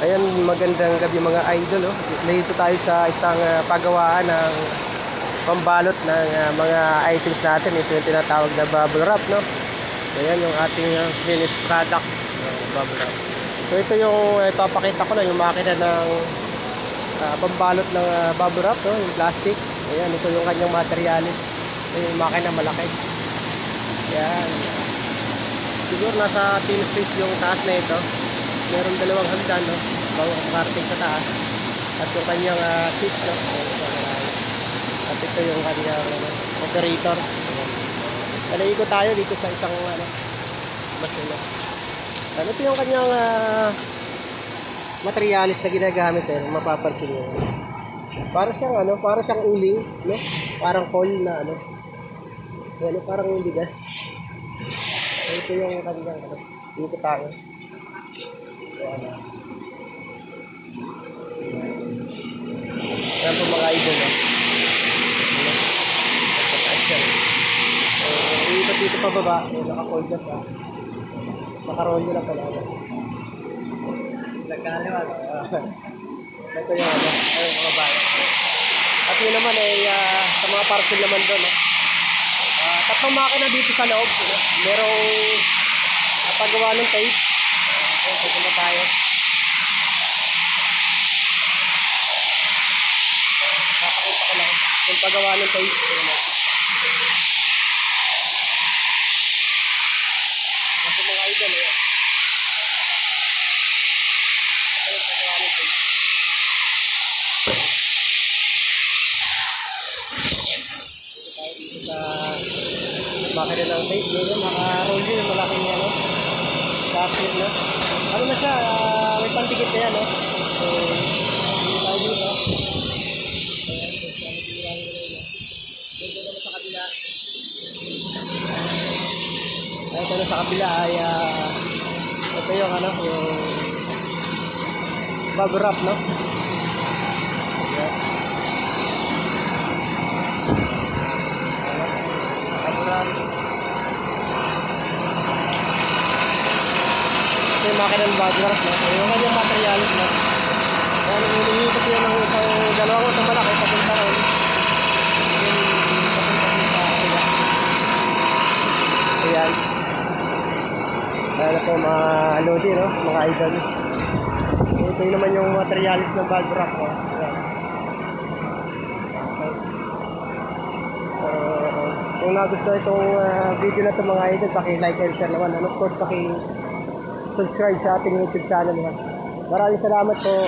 Ayan, magandang gabi mga idol. Oh. Nandito tayo sa isang pagawaan ng pambalot ng mga items natin. Ito yung tinatawag na bubble wrap, no? Ayan yung ating finished product, bubble wrap. So ito yung ipapakita ko na yung makina ng pambalot ng bubble wrap, no? Yung plastic. Ayan, ito yung kanyang materialis. Ito yung makina malaki. Ayan. Siguro nasa tin feet yung taas na ito. Meron dalawang hagdan, no? Bago makarating sa taas. At yung kanyang switch, no? At ito yung kanyang operator. Nalaiko tayo dito sa isang masina. At ito yung kanyang materialis na ginagamit, mapapansin nyo. Para siyang uling, no? Parang coil na parang yung bigas. Ito yung kanyang dito tayo. Ayan po mga idol, dito pa baba, naka-fold na pa. Naka-roll nyo lang pala. Nagkaliwan. Ito yung mga bayan. At yun naman sa mga parcel naman doon. Tatlong makina dito sa loob. Merong paggawa ng tape. Ito na tayo. Papakita ko lang yung paggawa ng tape. Kasi mga idol, ito yung paggawa ng tape. Ito tayo dito sa makina ng tape. Naka-roll din yung malaking plastic, no? Ano na siya, may pantikit na yan, no? So, hindi tayo dito. Dito naman sa kabila. Ito na sa kabila ay ito yung yung bubble wrap, no? Bubble wrap. Ito yung makina ng bubble wrap, no? Yung kanyang materialis, no? Kaya nilihikot yun ng dalawang malaki papunta ron. Ayan. Ayan po mga lodi, no? Mga idol. Ito yun naman yung materialis ng bubble wrap, no? Ayan. Kung nagustuhan itong video na ito mga idol, paki-like and share naman. And of course, paki-subscribe sa ating YouTube channel. Maraming salamat po.